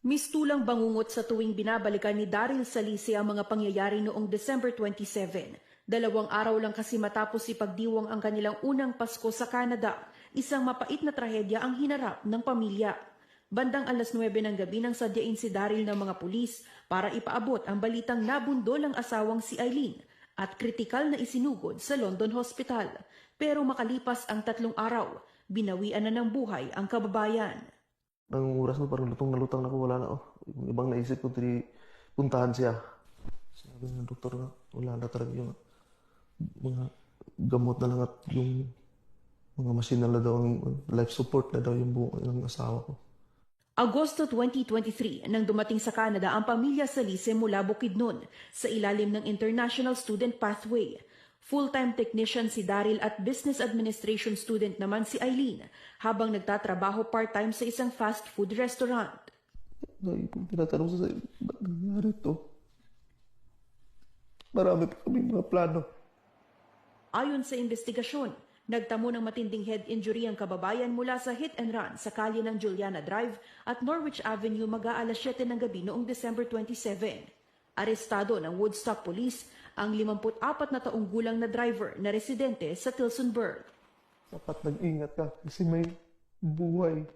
Mistulang bangungot sa tuwing binabalikan ni Daryl Salisi ang mga pangyayari noong December 27. 2 araw lang kasi matapos ipagdiwang ang kanilang unang Pasko sa Canada, isang mapait na trahedya ang hinarap ng pamilya. Bandang 9:00 ng gabi nang sadyain si Daryl ng mga pulis para ipaabot ang balitang nabundol ang asawang si Eileen at kritikal na isinugod sa London Hospital. Pero makalipas ang 3 araw, binawian na ng buhay ang kababayan. Nang oras na parang lutong na lutang na ako, wala na. Yung ibang naisip ko, puntahan siya. Sabi ng doktor na, wala na talaga yung mga gamot na lang at yung mga machine na daw, ang life support na daw yung buong ng asawa ko. Agosto 2023 nang dumating sa Canada ang pamilya Salise mula Bukidnon sa ilalim ng International Student Pathway. Full-time technician si Daryl at business administration student naman si Eileen habang nagtatrabaho part-time sa isang fast food restaurant. Dahil kung tinatanong sa sa'yo, ba't nangyari ito? Marami pa kami mga plano. Ayon sa investigasyon, nagtamo ng matinding head injury ang kababayan mula sa hit and run sa kalye ng Juliana Drive at Norwich Avenue mag-aalas 7 ng gabi noong December 27. Arestado ng Woodstock Police ang 54 na taong gulang na driver na residente sa Tillsonburg. Dapat nag-ingat ka kasi may buhay.